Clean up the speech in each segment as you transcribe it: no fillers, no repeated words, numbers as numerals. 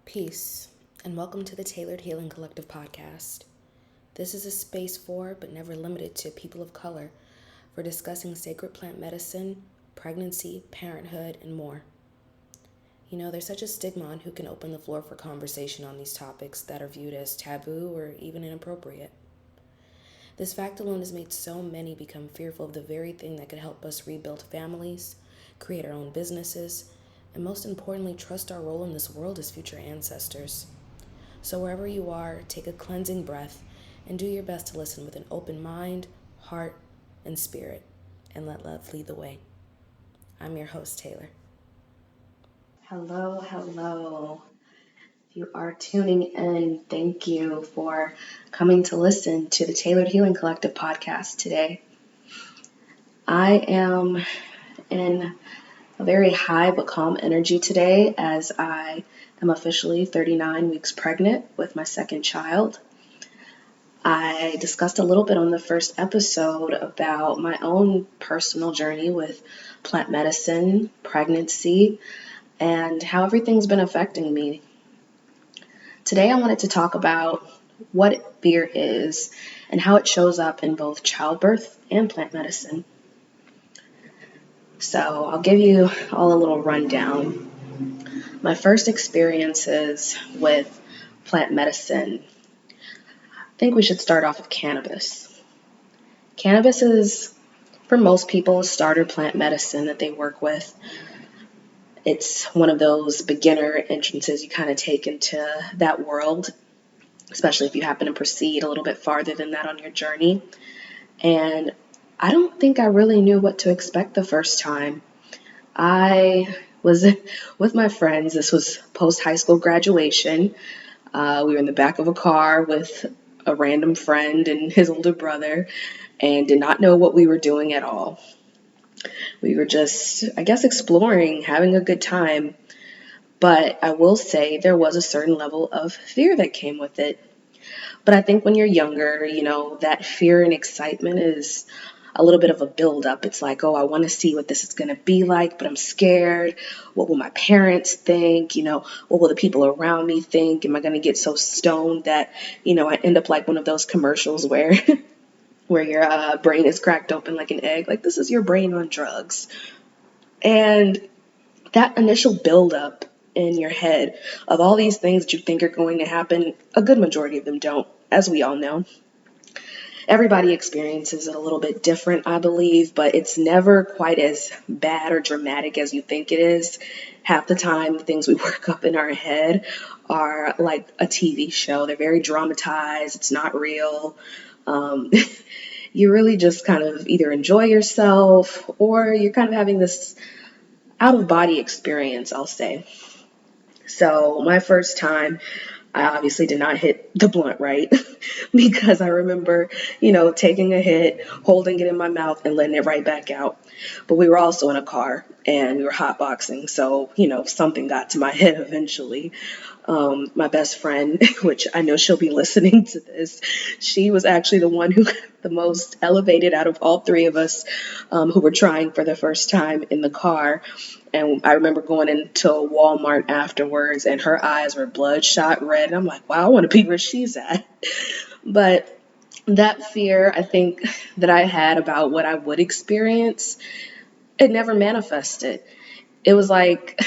Peace, and welcome to the Tailored Healing Collective podcast. This is a space for, but never limited to, people of color for discussing sacred plant medicine, pregnancy, parenthood, and more. You know, there's such a stigma on who can open the floor for conversation on these topics that are viewed as taboo or even inappropriate. This fact alone has made so many become fearful of the very thing that could help us rebuild families, create our own businesses, and most importantly, trust our role in this world as future ancestors. So wherever you are, take a cleansing breath and do your best to listen with an open mind, heart, and spirit, and let love lead the way. I'm your host, Taylor. Hello. If you are tuning in, thank you for coming to listen to the Tailored Healing Collective podcast today. I am in a very high but calm energy today as I am officially 39 weeks pregnant with my second child. I discussed a little bit on the first episode about my own personal journey with plant medicine, pregnancy, and how everything's been affecting me. Today I wanted to talk about what fear is and how it shows up in both childbirth and plant medicine. So I'll give you all a little rundown. My first experiences with plant medicine. I think we should start off with cannabis. Cannabis is, for most people, a starter plant medicine that they work with. It's one of those beginner entrances you kind of take into that world, especially if you happen to proceed a little bit farther than that on your journey. And I don't think I really knew what to expect the first time. I was with my friends. This was post-high school graduation. We were in the back of a car with a random friend and his older brother and did not know what we were doing at all. We were just, exploring, having a good time. But I will say there was a certain level of fear that came with it. But I think when you're younger, that fear and excitement is a little bit of a buildup. It's like, oh, I want to see what this is going to be like, but I'm scared. What will my parents think? What will the people around me think? Am I going to get so stoned that, I end up like one of those commercials where where your brain is cracked open like an egg? Like, this is your brain on drugs. And that initial buildup in your head of all these things that you think are going to happen, a good majority of them don't, as we all know. Everybody experiences it a little bit different, I believe, but it's never quite as bad or dramatic as you think it is. Half the time, the things we work up in our head are like a TV show. They're very dramatized. It's not real. You really just kind of either enjoy yourself or you're kind of having this out-of-body experience, I'll say. So my first time, I obviously did not hit the blunt right because I remember, taking a hit, holding it in my mouth and letting it right back out. But we were also in a car and we were hotboxing. So, something got to my head eventually. My best friend, which I know she'll be listening to this, she was actually the one who got the most elevated out of all three of us who were trying for the first time in the car. And I remember going into a Walmart afterwards and her eyes were bloodshot red. And I'm like, wow, I want to be where she's at. But that fear, I think, that I had about what I would experience, it never manifested. It was like,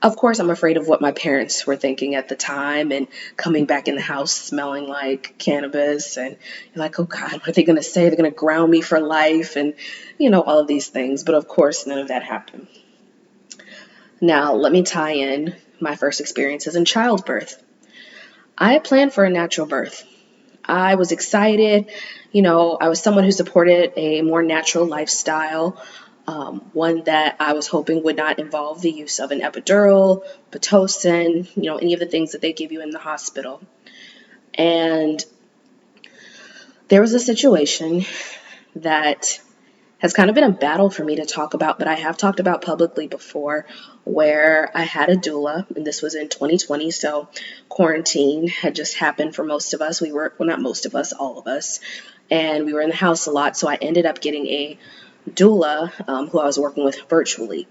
of course, I'm afraid of what my parents were thinking at the time and coming back in the house smelling like cannabis. And you're like, oh God, what are they going to say? They're going to ground me for life and, all of these things. But of course, none of that happened. Now, let me tie in my first experiences in childbirth. I had planned for a natural birth. I was excited. I was someone who supported a more natural lifestyle. One that I was hoping would not involve the use of an epidural, Pitocin, any of the things that they give you in the hospital. And there was a situation that has kind of been a battle for me to talk about, but I have talked about publicly before, where I had a doula, and this was in 2020, so quarantine had just happened for most of us. Not most of us, all of us, and we were in the house a lot, so I ended up getting a doula who I was working with virtually.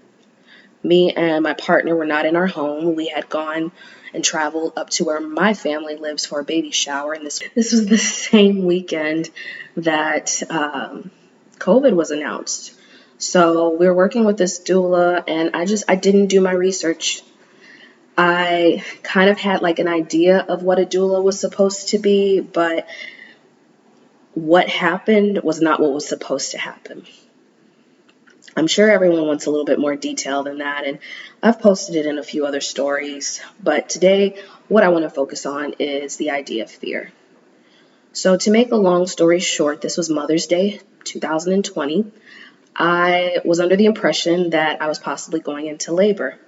Me and my partner were not in our home. We had gone and traveled up to where my family lives for a baby shower. And this was the same weekend that COVID was announced. So we were working with this doula, and I didn't do my research. I kind of had like an idea of what a doula was supposed to be, but what happened was not what was supposed to happen. I'm sure everyone wants a little bit more detail than that, and I've posted it in a few other stories, but today what I want to focus on is the idea of fear. So to make a long story short, this was Mother's Day 2020. I was under the impression that I was possibly going into labor,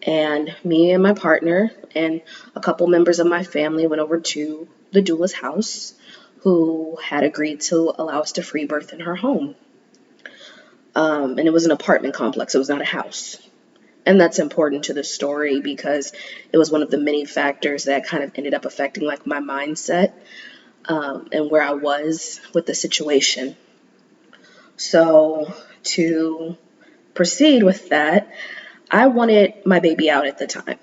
and me and my partner and a couple members of my family went over to the doula's house, who had agreed to allow us to free birth in her home. And it was an apartment complex. It was not a house. And that's important to the story because it was one of the many factors that kind of ended up affecting like my mindset and where I was with the situation. So to proceed with that, I wanted my baby out at the time.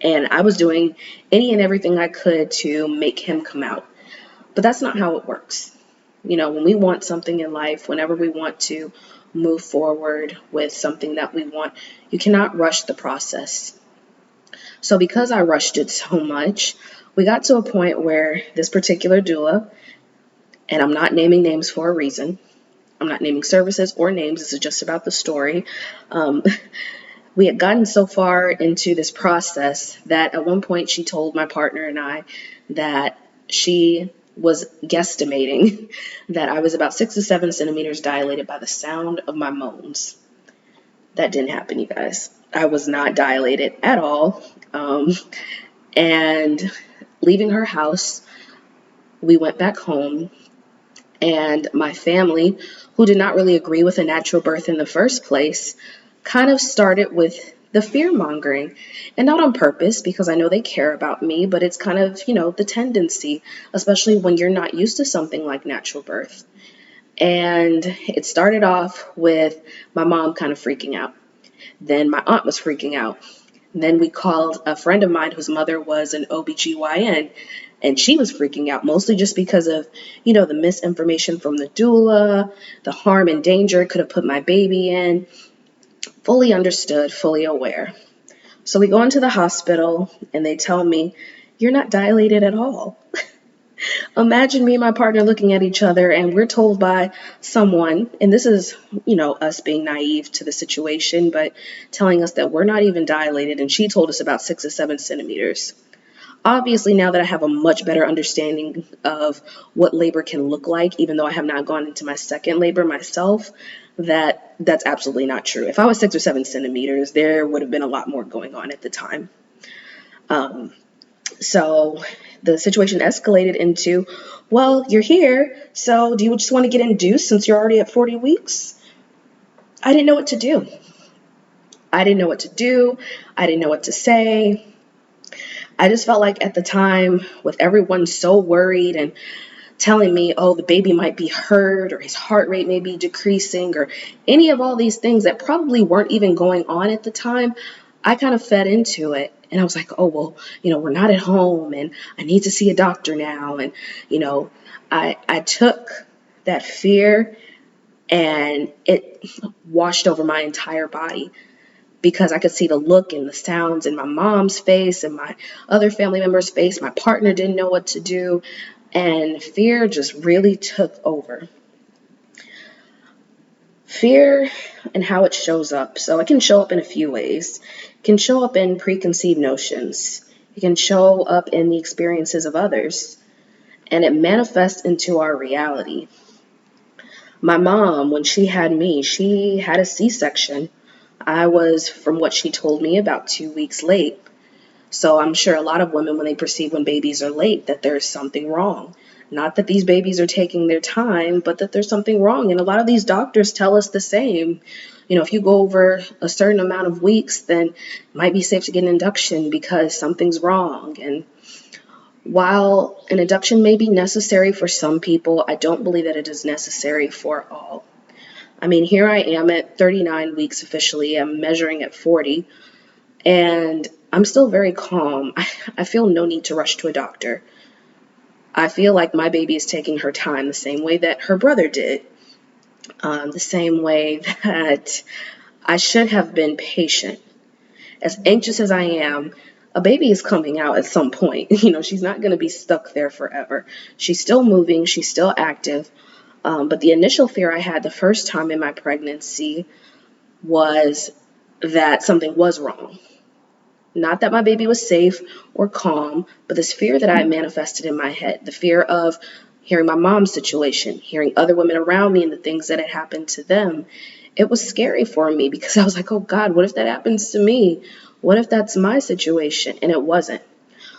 And I was doing any and everything I could to make him come out. But that's not how it works. You know, when we want something in life, whenever we want to move forward with something that we want, you cannot rush the process. So because I rushed it so much, we got to a point where this particular doula, and I'm not naming names for a reason, I'm not naming services or names, this is just about the story. We had gotten so far into this process that at one point she told my partner and I that she was guesstimating that I was about 6 to 7 centimeters dilated by the sound of my moans. That didn't happen, you guys. I was not dilated at all. And leaving her house, we went back home, and my family, who did not really agree with a natural birth in the first place, kind of started with the fear mongering, and not on purpose because I know they care about me, but it's kind of, the tendency, especially when you're not used to something like natural birth. And it started off with my mom kind of freaking out. Then my aunt was freaking out. Then we called a friend of mine whose mother was an OBGYN, and she was freaking out, mostly just because of, the misinformation from the doula, the harm and danger it could have put my baby in. Fully understood, fully aware. So we go into the hospital and they tell me, "You're not dilated at all." Imagine me and my partner looking at each other and we're told by someone, and this is, us being naive to the situation, but telling us that we're not even dilated, and she told us about 6 to 7 centimeters. Obviously, now that I have a much better understanding of what labor can look like, even though I have not gone into my second labor myself, that's absolutely not true. If I was 6 or 7 centimeters, there would have been a lot more going on at the time. So the situation escalated into, well, you're here, so do you just want to get induced since you're already at 40 weeks? I didn't know what to do. I didn't know what to say. I just felt like at the time, with everyone so worried and telling me, oh, the baby might be hurt or his heart rate may be decreasing or any of all these things that probably weren't even going on at the time, I kind of fed into it. And I was like, oh, well, we're not at home and I need to see a doctor now. And, I took that fear and it washed over my entire body, because I could see the look and the sounds in my mom's face and my other family member's face. My partner didn't know what to do, and fear just really took over. Fear and how it shows up. So it can show up in a few ways. It can show up in preconceived notions. It can show up in the experiences of others, and it manifests into our reality. My mom, when she had me, she had a C-section. I was, from what she told me, about 2 weeks late. So I'm sure a lot of women, when they perceive when babies are late, that there's something wrong. Not that these babies are taking their time, but that there's something wrong. And a lot of these doctors tell us the same. If you go over a certain amount of weeks, then it might be safe to get an induction because something's wrong. And while an induction may be necessary for some people, I don't believe that it is necessary for all. I mean, here I am at 39 weeks officially. I'm measuring at 40, and I'm still very calm. I feel no need to rush to a doctor. I feel like my baby is taking her time the same way that her brother did, the same way that I should have been patient. As anxious as I am, a baby is coming out at some point. She's not going to be stuck there forever. She's still moving, she's still active. But the initial fear I had the first time in my pregnancy was that something was wrong. Not that my baby was safe or calm, but this fear that I manifested in my head, the fear of hearing my mom's situation, hearing other women around me and the things that had happened to them. It was scary for me because I was like, oh God, what if that happens to me? What if that's my situation? And it wasn't.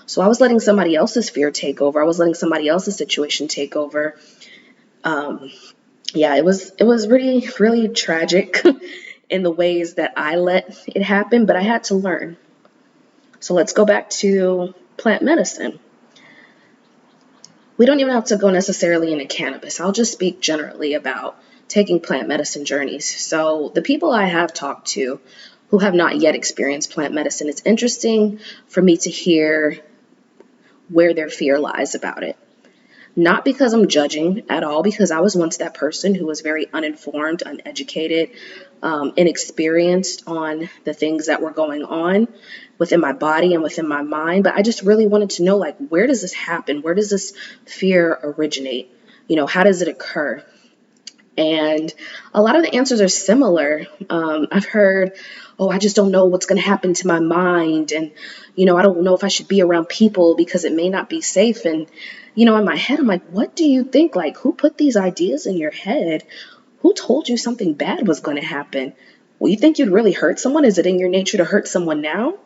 So I was letting somebody else's fear take over. I was letting somebody else's situation take over. Yeah, it was really, really tragic in the ways that I let it happen, but I had to learn. So let's go back to plant medicine. We don't even have to go necessarily into cannabis. I'll just speak generally about taking plant medicine journeys. So the people I have talked to who have not yet experienced plant medicine, it's interesting for me to hear where their fear lies about it. Not because I'm judging at all, because I was once that person who was very uninformed, uneducated, inexperienced on the things that were going on within my body and within my mind. But I just really wanted to know, like, where does this happen? Where does this fear originate? How does it occur? And a lot of the answers are similar. I've heard, oh, I just don't know what's going to happen to my mind. And, I don't know if I should be around people because it may not be safe. And, in my head, I'm like, what do you think? Like, who put these ideas in your head? Who told you something bad was going to happen? Well, you think you'd really hurt someone? Is it in your nature to hurt someone now?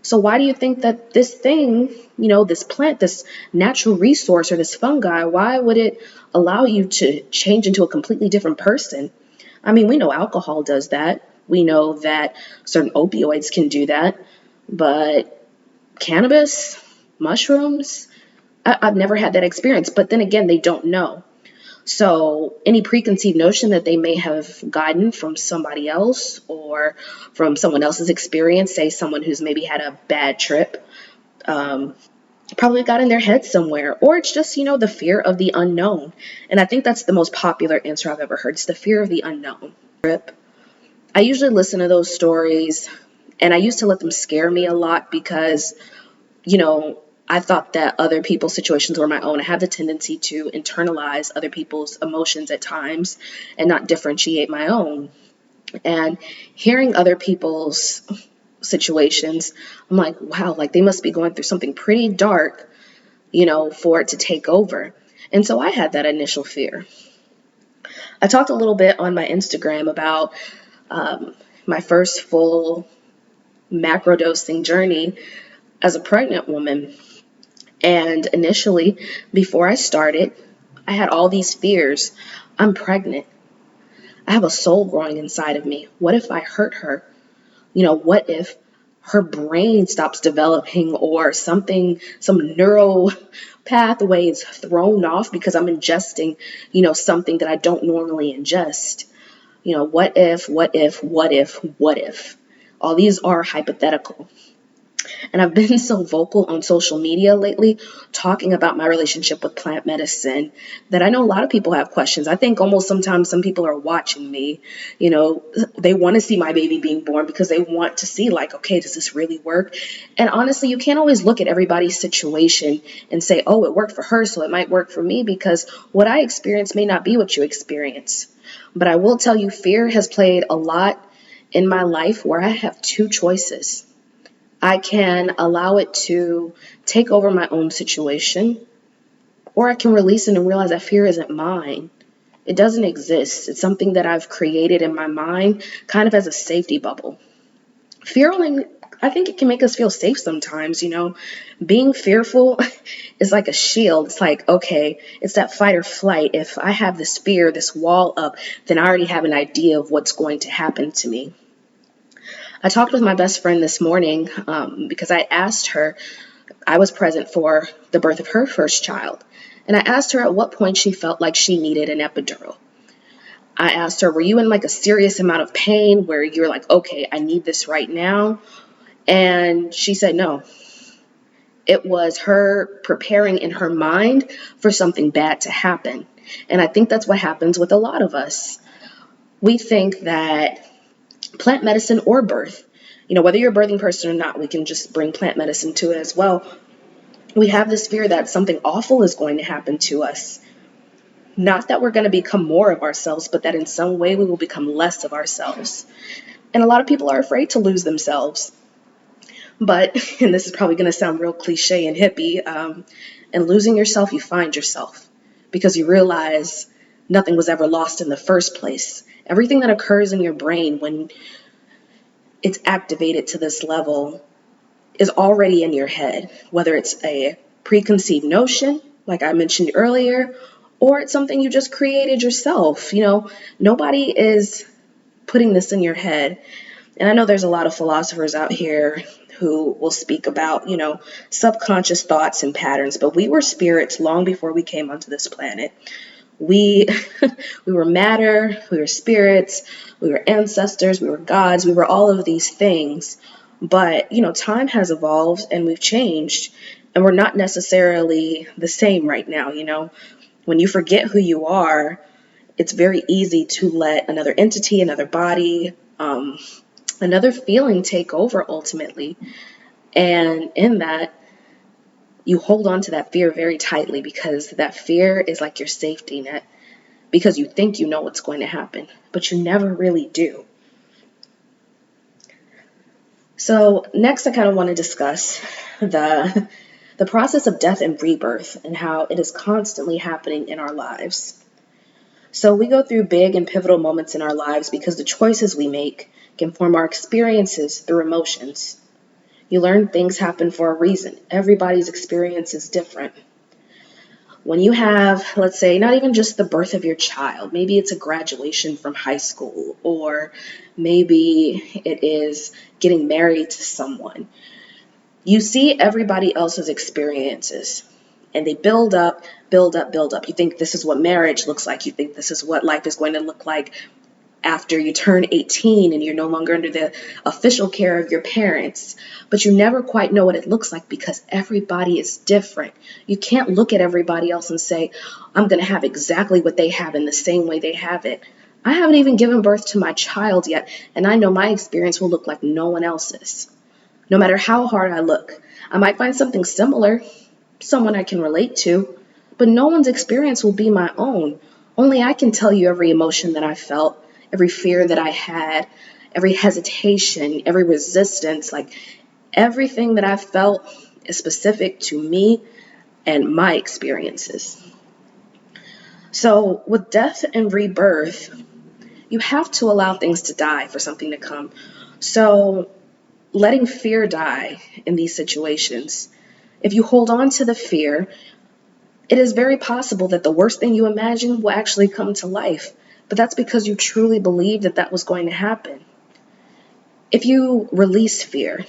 So why do you think that this thing, this plant, this natural resource or this fungi, why would it allow you to change into a completely different person? I mean, we know alcohol does that. We know that certain opioids can do that. But cannabis, mushrooms, I've never had that experience. But then again, they don't know. So any preconceived notion that they may have gotten from somebody else or from someone else's experience, say someone who's maybe had a bad trip, probably got in their head somewhere. Or it's just, the fear of the unknown. And I think that's the most popular answer I've ever heard. It's the fear of the unknown. I usually listen to those stories, and I used to let them scare me a lot because, I thought that other people's situations were my own. I have the tendency to internalize other people's emotions at times and not differentiate my own. And hearing other people's situations, I'm like, wow, like they must be going through something pretty dark, for it to take over. And so I had that initial fear. I talked a little bit on my Instagram about my first full macrodosing journey as a pregnant woman. And initially, before I started, I had all these fears. I'm pregnant. I have a soul growing inside of me. What if I hurt her? What if her brain stops developing or something, some neural pathway is thrown off because I'm ingesting, something that I don't normally ingest? What if, what if, what if, what if? All these are hypothetical. And I've been so vocal on social media lately talking about my relationship with plant medicine that I know a lot of people have questions. I think almost sometimes some people are watching me. They want to see my baby being born because they want to see, like, okay, does this really work? And honestly, you can't always look at everybody's situation and say, oh, it worked for her, so it might work for me, because what I experience may not be what you experience. But I will tell you, fear has played a lot in my life where I have two choices. I can allow it to take over my own situation, or I can release it and realize that fear isn't mine. It doesn't exist. It's something that I've created in my mind kind of as a safety bubble. Fear only, I think it can make us feel safe sometimes, Being fearful is like a shield. It's like, okay, it's that fight or flight. If I have this fear, this wall up, then I already have an idea of what's going to happen to me. I talked with my best friend this morning because I asked her, I was present for the birth of her first child, and I asked her at what point she felt like she needed an epidural. I asked her, were you in like a serious amount of pain where you're like, okay, I need this right now? And she said no. It was her preparing in her mind for something bad to happen. And I think that's what happens with a lot of us. We think that plant medicine or birth, whether you're a birthing person or not, we can just bring plant medicine to it as well. We have this fear that something awful is going to happen to us. Not that we're going to become more of ourselves, but that in some way we will become less of ourselves. And a lot of people are afraid to lose themselves. But, and this is probably going to sound real cliche and hippie, in losing yourself, you find yourself. Because you realize nothing was ever lost in the first place. Everything that occurs in your brain when it's activated to this level is already in your head, whether it's a preconceived notion, like I mentioned earlier, or it's something you just created yourself. Nobody is putting this in your head. And I know there's a lot of philosophers out here who will speak about, subconscious thoughts and patterns, but we were spirits long before we came onto this planet. We we were matter, we were spirits, we were ancestors, we were gods, we were all of these things. But, time has evolved and we've changed, and we're not necessarily the same right now. When you forget who you are, it's very easy to let another entity, another body, another feeling take over ultimately. And in that, you hold on to that fear very tightly, because that fear is like your safety net, because you think you know what's going to happen, but you never really do. So next, I kind of want to discuss the process of death and rebirth and how it is constantly happening in our lives. So we go through big and pivotal moments in our lives because the choices we make can form our experiences through emotions. You learn things happen for a reason. Everybody's experience is different. When you have, let's say, not even just the birth of your child, maybe it's a graduation from high school, or maybe it is getting married to someone. You see everybody else's experiences, and they build up, build up, build up. You think this is what marriage looks like. You think this is what life is going to look like after you turn 18 and you're no longer under the official care of your parents. But you never quite know what it looks like because everybody is different. You can't look at everybody else and say, I'm going to have exactly what they have in the same way they have it. I haven't even given birth to my child yet, and I know my experience will look like no one else's. No matter how hard I look, I might find something similar, someone I can relate to, but no one's experience will be my own. Only I can tell you every emotion that I felt, every fear that I had, every hesitation, every resistance, like everything that I felt is specific to me and my experiences. So with death and rebirth, you have to allow things to die for something to come. So letting fear die in these situations. If you hold on to the fear, it is very possible that the worst thing you imagine will actually come to life. But that's because you truly believe that that was going to happen. If you release fear,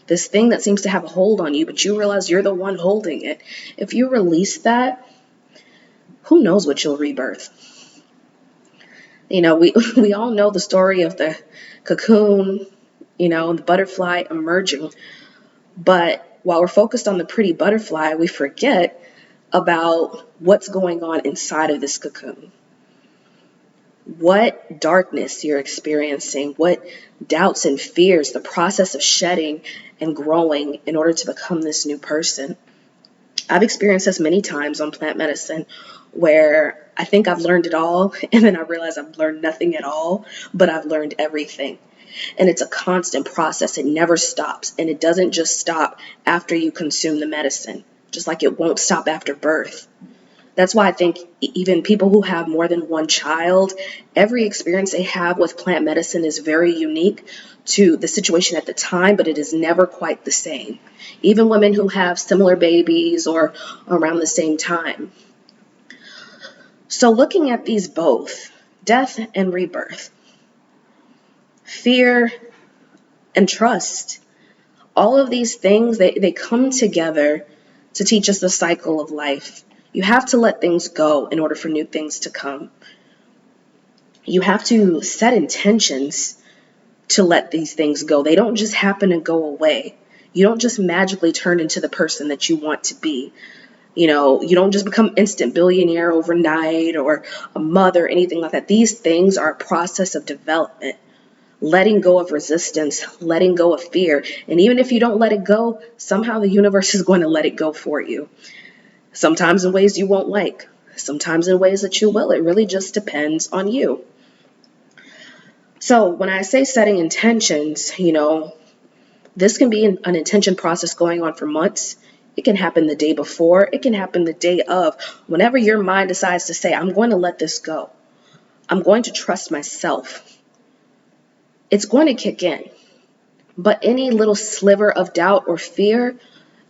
this thing that seems to have a hold on you, but you realize you're the one holding it, if you release that, who knows what you'll rebirth? We all know the story of the cocoon, the butterfly emerging. But while we're focused on the pretty butterfly, we forget about what's going on inside of this cocoon. What darkness you're experiencing, what doubts and fears, the process of shedding and growing in order to become this new person. I've experienced this many times on plant medicine where I think I've learned it all, and then I realize I've learned nothing at all, but I've learned everything. And it's a constant process. It never stops. And it doesn't just stop after you consume the medicine, just like it won't stop after birth. That's why I think even people who have more than one child, every experience they have with plant medicine is very unique to the situation at the time, but it is never quite the same. Even women who have similar babies or around the same time. So looking at these both, death and rebirth, fear and trust, all of these things, they come together to teach us the cycle of life. You have to let things go in order for new things to come. You have to set intentions to let these things go. They don't just happen and go away. You don't just magically turn into the person that you want to be. You don't just become instant billionaire overnight or a mother, anything like that. These things are a process of development. Letting go of resistance, letting go of fear. And even if you don't let it go, somehow the universe is going to let it go for you. Sometimes in ways you won't like, sometimes in ways that you will. It really just depends on you. So when I say setting intentions, this can be an intention process going on for months. It can happen the day before. It can happen the day of. Whenever your mind decides to say, I'm going to let this go. I'm going to trust myself. It's going to kick in. But any little sliver of doubt or fear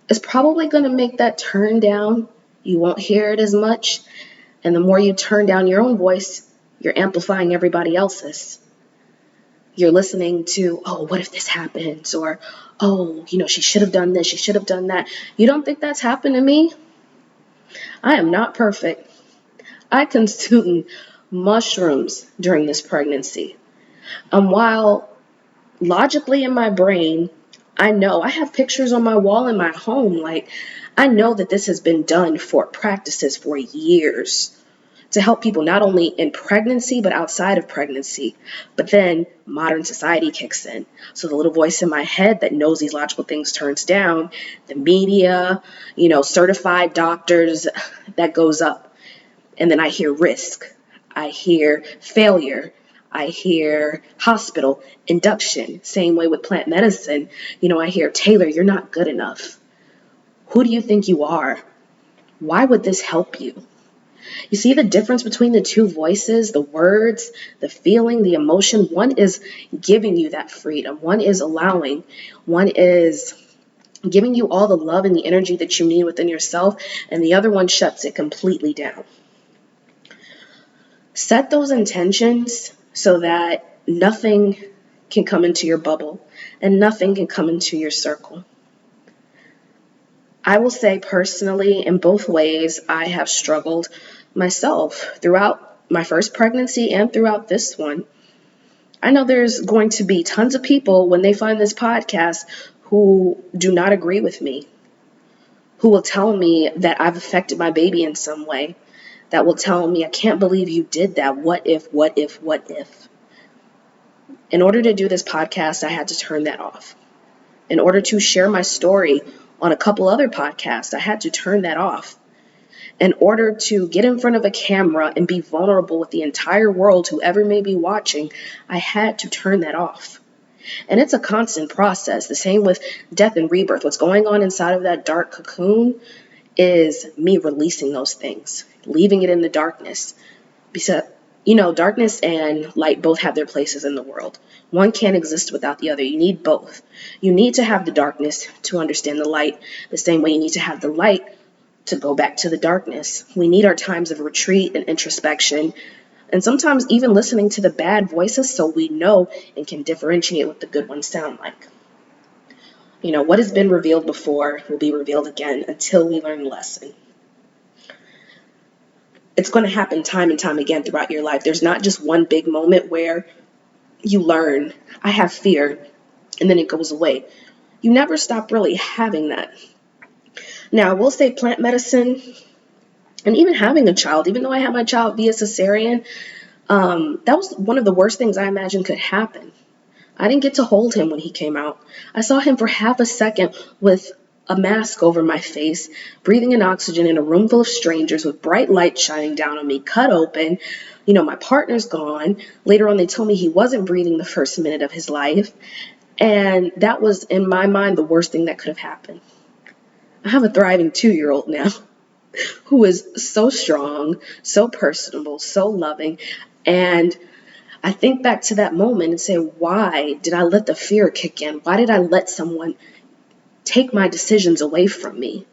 is probably going to make that turn down. You won't hear it as much. And the more you turn down your own voice, you're amplifying everybody else's. You're listening to, oh, what if this happens? Or, oh, she should have done this. She should have done that. You don't think that's happened to me? I am not perfect. I consumed mushrooms during this pregnancy. And while logically in my brain, I know I have pictures on my wall in my home. Like, I know that this has been done for practices for years to help people not only in pregnancy, but outside of pregnancy. But then modern society kicks in. So the little voice in my head that knows these logical things turns down. The media, certified doctors, that goes up. And then I hear risk. I hear failure. I hear hospital, induction. Same way with plant medicine. I hear, Taylor, you're not good enough. Who do you think you are? Why would this help you? You see the difference between the two voices, the words, the feeling, the emotion? One is giving you that freedom. One is allowing. One is giving you all the love and the energy that you need within yourself, and the other one shuts it completely down. Set those intentions so that nothing can come into your bubble and nothing can come into your circle. I will say personally, in both ways, I have struggled myself throughout my first pregnancy and throughout this one. I know there's going to be tons of people when they find this podcast who do not agree with me, who will tell me that I've affected my baby in some way, that will tell me, I can't believe you did that. What if? In order to do this podcast, I had to turn that off. In order to share my story on a couple other podcasts, I had to turn that off. In order to get in front of a camera and be vulnerable with the entire world, whoever may be watching, I had to turn that off. And it's a constant process. The same with death and rebirth. What's going on inside of that dark cocoon is me releasing those things, leaving it in the darkness. Because, darkness and light both have their places in the world. One can't exist without the other. You need both. You need to have the darkness to understand the light, the same way you need to have the light to go back to the darkness. We need our times of retreat and introspection, and sometimes even listening to the bad voices so we know and can differentiate what the good ones sound like. What has been revealed before will be revealed again until we learn the lesson. It's going to happen time and time again throughout your life. There's not just one big moment where you learn, I have fear, and then it goes away. You never stop really having that. Now, I will say plant medicine, and even having a child, even though I had my child via cesarean, that was one of the worst things I imagined could happen. I didn't get to hold him when he came out. I saw him for half a second with a mask over my face, breathing in oxygen in a room full of strangers with bright light shining down on me, cut open. My partner's gone. Later on, they told me he wasn't breathing the first minute of his life. And that was, in my mind, the worst thing that could have happened. I have a thriving 2-year-old now who is so strong, so personable, so loving. And I think back to that moment and say, why did I let the fear kick in? Why did I let someone take my decisions away from me?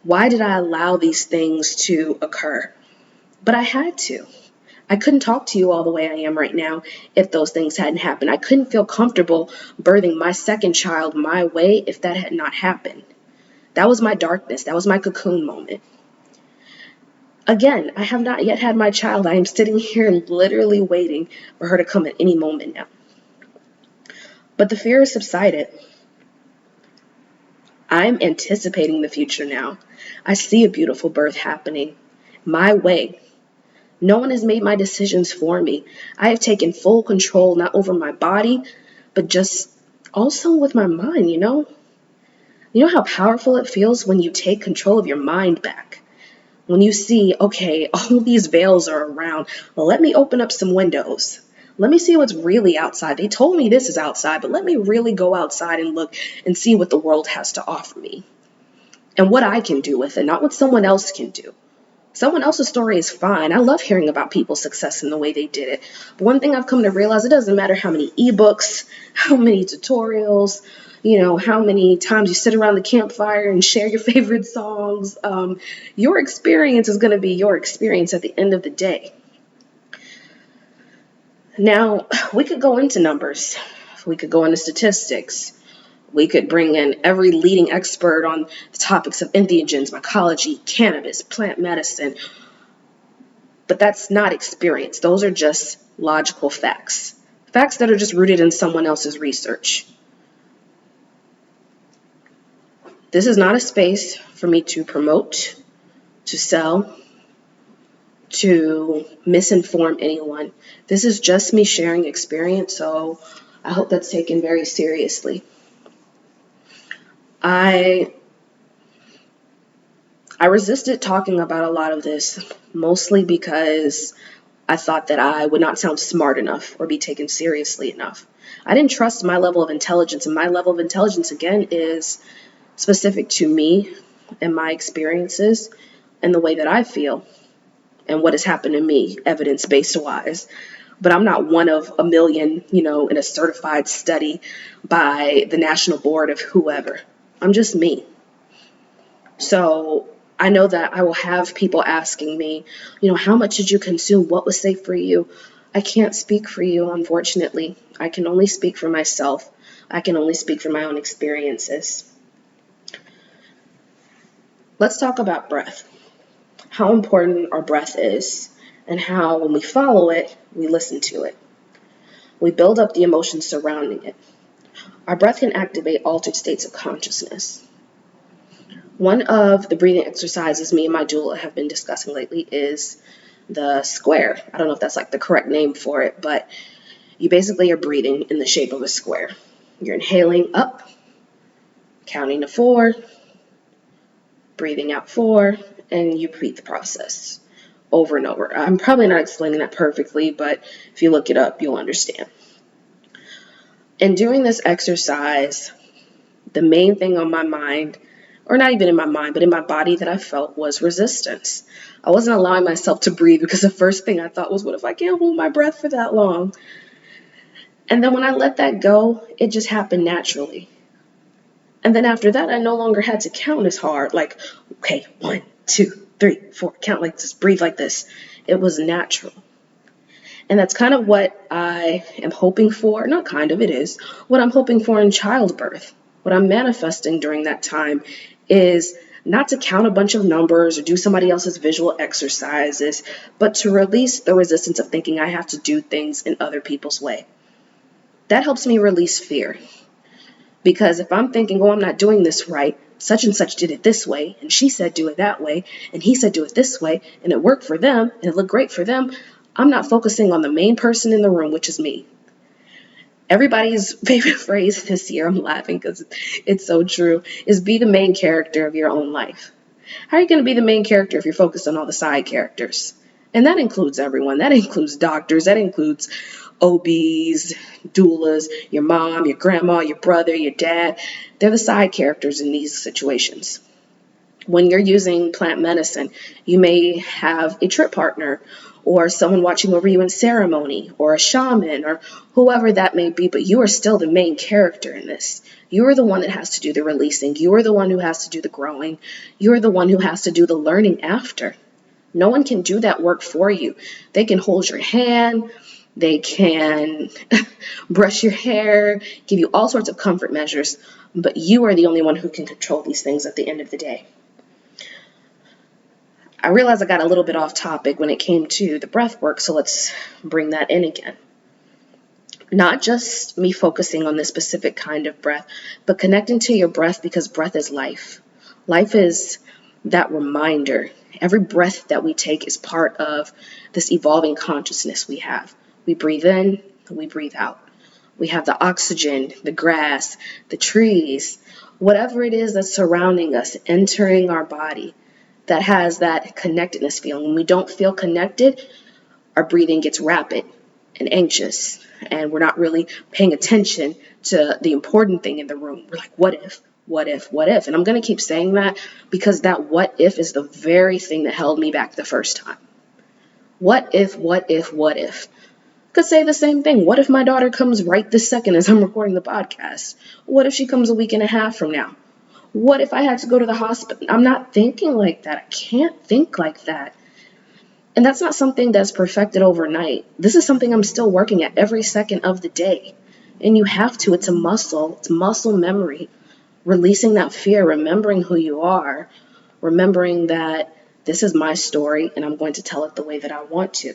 Why did I allow these things to occur? But I had to. I couldn't talk to you all the way I am right now if those things hadn't happened. I couldn't feel comfortable birthing my second child my way if that had not happened. That was my darkness. That was my cocoon moment. Again, I have not yet had my child. I am sitting here literally waiting for her to come at any moment now. But the fear has subsided. I'm anticipating the future now. I see a beautiful birth happening my way. No one has made my decisions for me. I have taken full control, not over my body, but just also with my mind, you know? You know how powerful it feels when you take control of your mind back? When you see, okay, all these veils are around. Well, let me open up some windows. Let me see what's really outside. They told me this is outside, but let me really go outside and look and see what the world has to offer me and what I can do with it, not what someone else can do. Someone else's story is fine. I love hearing about people's success and the way they did it. But one thing I've come to realize, it doesn't matter how many ebooks, how many tutorials, how many times you sit around the campfire and share your favorite songs. Your experience is going to be your experience at the end of the day. Now, we could go into numbers. We could go into statistics. We could bring in every leading expert on the topics of entheogens, mycology, cannabis, plant medicine. But that's not experience. Those are just logical facts. Facts that are just rooted in someone else's research. This is not a space for me to promote, to sell, to misinform anyone. This is just me sharing experience, so I hope that's taken very seriously. I resisted talking about a lot of this, mostly because I thought that I would not sound smart enough or be taken seriously enough. I didn't trust my level of intelligence, and my level of intelligence, again, is specific to me and my experiences and the way that I feel and what has happened to me, evidence-based wise. But I'm not one of a million, in a certified study by the national board of whoever. I'm just me. So I know that I will have people asking me, how much did you consume? What was safe for you? I can't speak for you, unfortunately. I can only speak for myself. I can only speak for my own experiences. Let's talk about breath. How important our breath is, and how when we follow it, we listen to it. We build up the emotions surrounding it. Our breath can activate altered states of consciousness. One of the breathing exercises me and my doula have been discussing lately is the square. I don't know if that's like the correct name for it, but you basically are breathing in the shape of a square. You're inhaling up, counting to 4, breathing out 4, and you repeat the process over and over. I'm probably not explaining that perfectly, but if you look it up, you'll understand. And during this exercise, the main thing on my mind, or not even in my mind, but in my body that I felt was resistance. I wasn't allowing myself to breathe because the first thing I thought was, what if I can't hold my breath for that long? And then when I let that go, it just happened naturally. And then after that, I no longer had to count as hard, like, okay, 1, 2, 3, 4, count like this, breathe like this. It was natural. And that's kind of what I am hoping for. Not kind of, it is. What I'm hoping for in childbirth. What I'm manifesting during that time is not to count a bunch of numbers or do somebody else's visual exercises, but to release the resistance of thinking I have to do things in other people's way. That helps me release fear. Because if I'm thinking, I'm not doing this right, such and such did it this way, and she said do it that way, and he said do it this way, and it worked for them, and it looked great for them, I'm not focusing on the main person in the room, which is me. Everybody's favorite phrase this year, I'm laughing because it's so true, is be the main character of your own life. How are you going to be the main character if you're focused on all the side characters? And that includes everyone. That includes doctors. That includes OBs, doulas, your mom, your grandma, your brother, your dad. They're the side characters in these situations. When you're using plant medicine, you may have a trip partner or someone watching over you in ceremony or a shaman or whoever that may be, but you are still the main character in this. You are the one that has to do the releasing. You are the one who has to do the growing. You are the one who has to do the learning after. No one can do that work for you. They can hold your hand. They can brush your hair, give you all sorts of comfort measures, but you are the only one who can control these things at the end of the day. I realized I got a little bit off topic when it came to the breath work, so let's bring that in again. Not just me focusing on this specific kind of breath, but connecting to your breath, because breath is life. Life is that reminder. Every breath that we take is part of this evolving consciousness we have. We breathe in, we breathe out. We have the oxygen, the grass, the trees, whatever it is that's surrounding us, entering our body, that has that connectedness feeling. When we don't feel connected, our breathing gets rapid and anxious, and we're not really paying attention to the important thing in the room. We're like, what if, what if, what if? And I'm going to keep saying that because that what if is the very thing that held me back the first time. What if, what if, what if? Could say the same thing. What if my daughter comes right this second as I'm recording the podcast? What if she comes a week and a half from now? What if I had to go to the hospital? I'm not thinking like that. I can't think like that. And that's not something that's perfected overnight. This is something I'm still working at every second of the day. And you have to. It's a muscle. It's muscle memory. Releasing that fear, remembering who you are, remembering that this is my story and I'm going to tell it the way that I want to.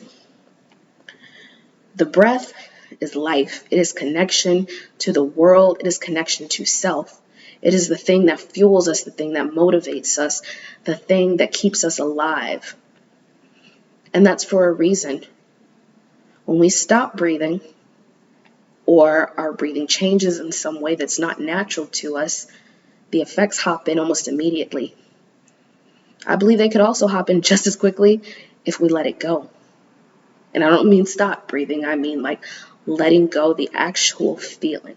The breath is life. It is connection to the world. It is connection to self. It is the thing that fuels us, the thing that motivates us, the thing that keeps us alive. And that's for a reason. When we stop breathing, or our breathing changes in some way that's not natural to us, the effects hop in almost immediately. I believe they could also hop in just as quickly if we let it go. And I don't mean stop breathing, I mean like letting go the actual feeling.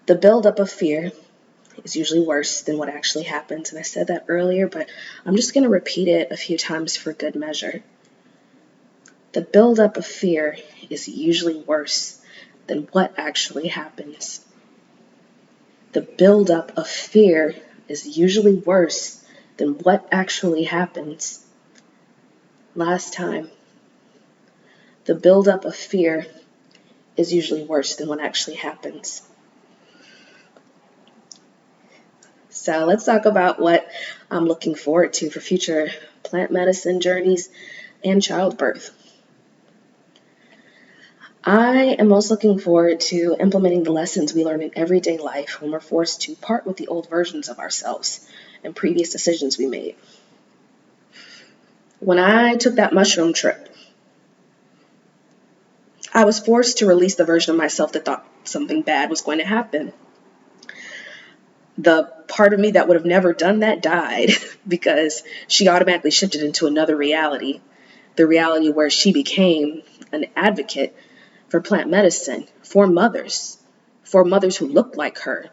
The buildup of fear is usually worse than what actually happens. And I said that earlier, but I'm just going to repeat it a few times for good measure. The buildup of fear is usually worse than what actually happens. The buildup of fear is usually worse than what actually happens. Last time. The buildup of fear is usually worse than what actually happens. So let's talk about what I'm looking forward to for future plant medicine journeys and childbirth. I am most looking forward to implementing the lessons we learn in everyday life when we're forced to part with the old versions of ourselves and previous decisions we made. When I took that mushroom trip, I was forced to release the version of myself that thought something bad was going to happen. The part of me that would have never done that died because she automatically shifted into another reality, the reality where she became an advocate for plant medicine, for mothers who look like her,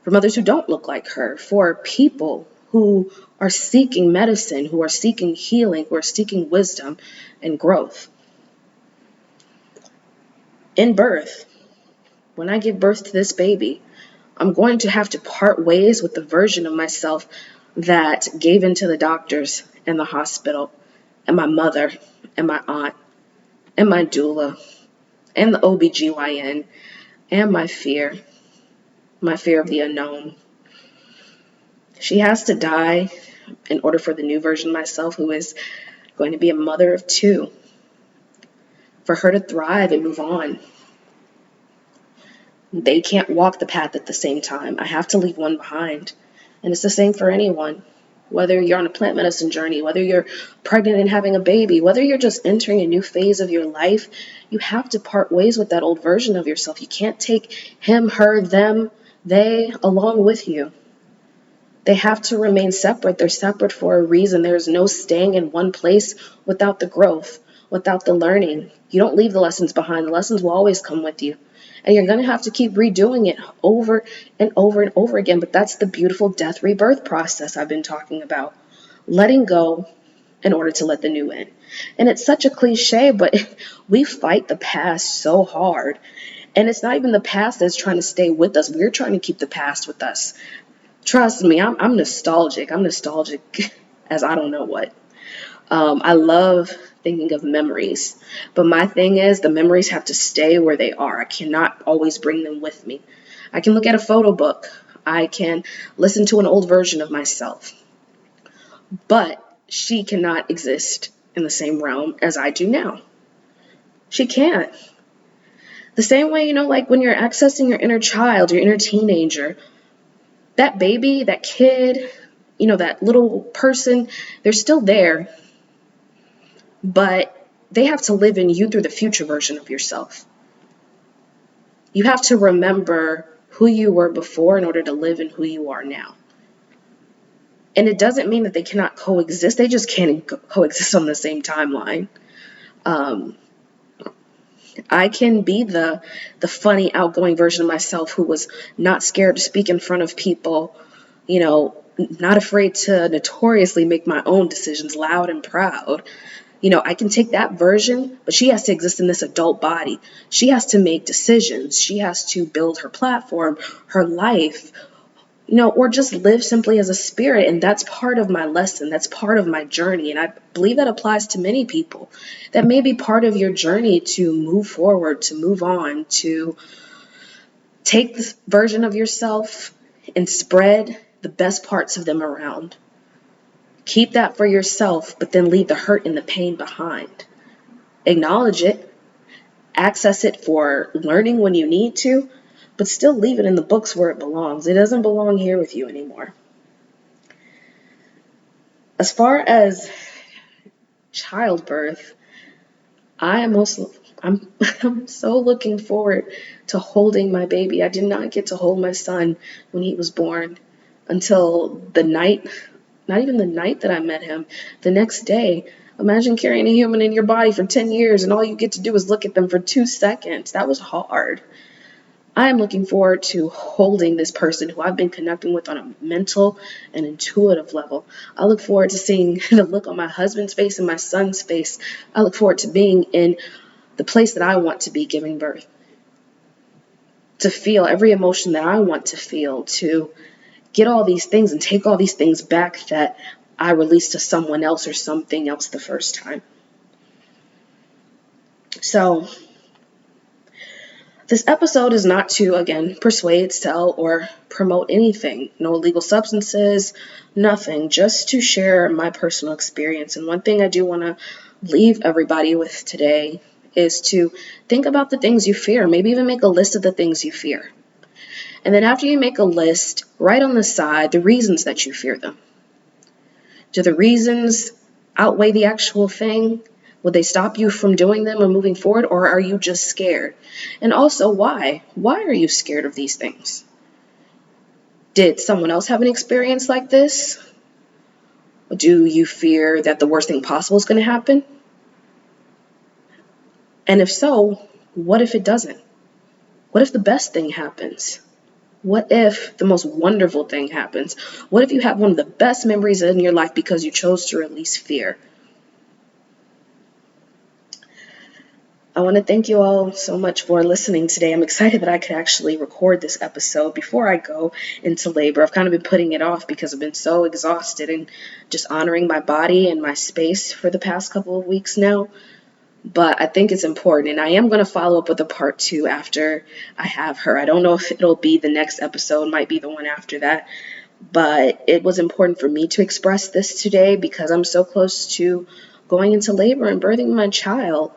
for mothers who don't look like her, for people who are seeking medicine, who are seeking healing, who are seeking wisdom and growth. In birth, when I give birth to this baby, I'm going to have to part ways with the version of myself that gave in to the doctors and the hospital and my mother and my aunt and my doula and the OBGYN and my fear of the unknown. She has to die in order for the new version of myself, who is going to be a mother of 2, for her to thrive and move on. They can't walk the path at the same time. I have to leave one behind. And it's the same for anyone. Whether you're on a plant medicine journey, whether you're pregnant and having a baby, whether you're just entering a new phase of your life, you have to part ways with that old version of yourself. You can't take him, her, them, they along with you. They have to remain separate. They're separate for a reason. There's no staying in one place without the growth, without the learning. You don't leave the lessons behind. The lessons will always come with you. And you're going to have to keep redoing it over and over and over again. But that's the beautiful death rebirth process I've been talking about. Letting go in order to let the new in. And it's such a cliche, but we fight the past so hard. And it's not even the past that's trying to stay with us. We're trying to keep the past with us. Trust me, I'm nostalgic. I'm nostalgic as I don't know what. I love thinking of memories. But my thing is, the memories have to stay where they are. I cannot always bring them with me. I can look at a photo book. I can listen to an old version of myself. but she cannot exist in the same realm as I do now. She can't. The same way, like when you're accessing your inner child, your inner teenager, that baby, that kid, that little person, they're still there, but they have to live in you through the future version of yourself. You have to remember who you were before in order to live in who you are now. And it doesn't mean that they cannot coexist. They just can't coexist on the same timeline. I can be the funny, outgoing version of myself who was not scared to speak in front of people, not afraid to notoriously make my own decisions loud and proud. I can take that version, but she has to exist in this adult body. She has to make decisions. She has to build her platform, her life, or just live simply as a spirit. And that's part of my lesson. That's part of my journey. And I believe that applies to many people. That may be part of your journey to move forward, to move on, to take this version of yourself and spread the best parts of them around. Keep that for yourself, but then leave the hurt and the pain behind. Acknowledge it. Access it for learning when you need to, but still leave it in the books where it belongs. It doesn't belong here with you anymore. As far as childbirth, I'm so looking forward to holding my baby. I did not get to hold my son when he was born until the night, not even the night that I met him, the next day. Imagine carrying a human in your body for 10 years and all you get to do is look at them for 2 seconds. That was hard. I am looking forward to holding this person who I've been connecting with on a mental and intuitive level. I look forward to seeing the look on my husband's face and my son's face. I look forward to being in the place that I want to be giving birth. To feel every emotion that I want to feel, to get all these things and take all these things back that I released to someone else or something else the first time. So, this episode is not to, again, persuade, sell, or promote anything. No illegal substances, nothing. Just to share my personal experience. And one thing I do want to leave everybody with today is to think about the things you fear. Maybe even make a list of the things you fear. And then after you make a list, write on the side the reasons that you fear them. Do the reasons outweigh the actual thing? Would they stop you from doing them or moving forward, or are you just scared? And also, why? Why are you scared of these things? Did someone else have an experience like this? Do you fear that the worst thing possible is going to happen? And if so, what if it doesn't? What if the best thing happens? What if the most wonderful thing happens? What if you have one of the best memories in your life because you chose to release fear? I want to thank you all so much for listening today. I'm excited that I could actually record this episode before I go into labor. I've kind of been putting it off because I've been so exhausted and just honoring my body and my space for the past couple of weeks now. But I think it's important, and I am going to follow up with a part 2 after I have her. I don't know if it'll be the next episode, might be the one after that. But it was important for me to express this today because I'm so close to going into labor and birthing my child.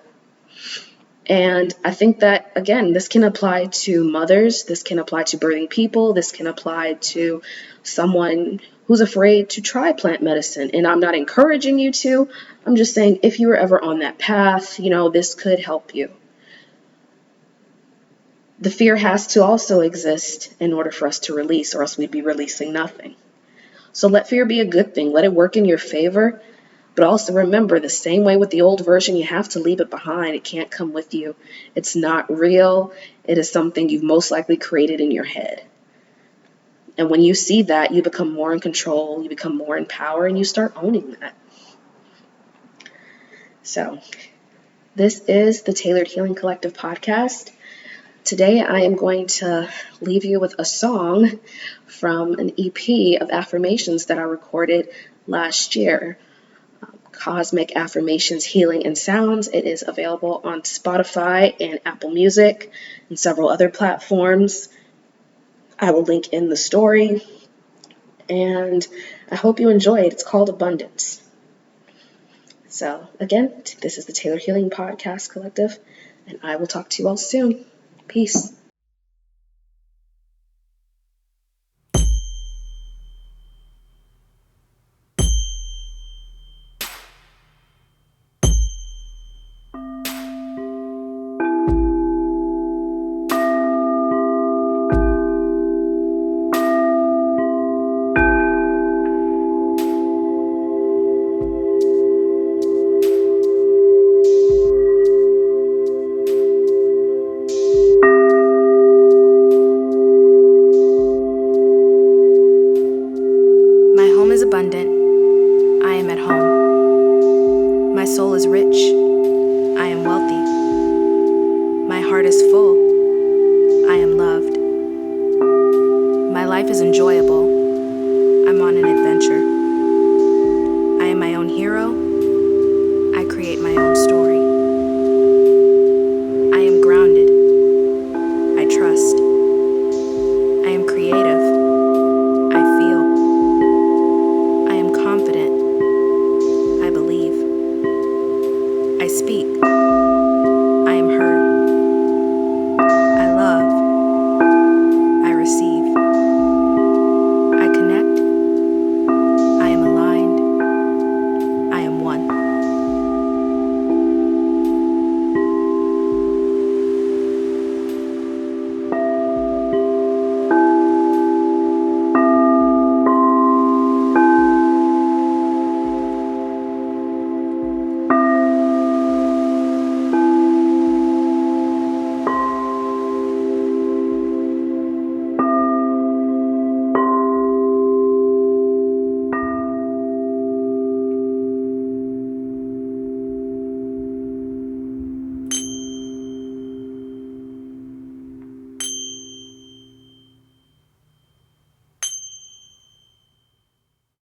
And I think that, again, this can apply to mothers, this can apply to birthing people, this can apply to someone who's afraid to try plant medicine. And I'm not encouraging you to. I'm just saying if you were ever on that path, this could help you. The fear has to also exist in order for us to release, or else we'd be releasing nothing. So let fear be a good thing. Let it work in your favor. But also remember, the same way with the old version, you have to leave it behind. It can't come with you. It's not real. It is something you've most likely created in your head. And when you see that, you become more in control, you become more in power, and you start owning that. So, this is the Tailored Healing Collective podcast. Today, I am going to leave you with a song from an EP of affirmations that I recorded last year. Cosmic Affirmations, Healing and Sounds. It is available on Spotify and Apple Music and several other platforms. I will link in the story. and I hope you enjoy it. It's called Abundance. So again, this is the Taylor Healing Podcast Collective, and I will talk to you all soon. Peace. My home is abundant. I am at home. My soul is rich. I am wealthy. My heart is full. I am loved. My life is enjoyable.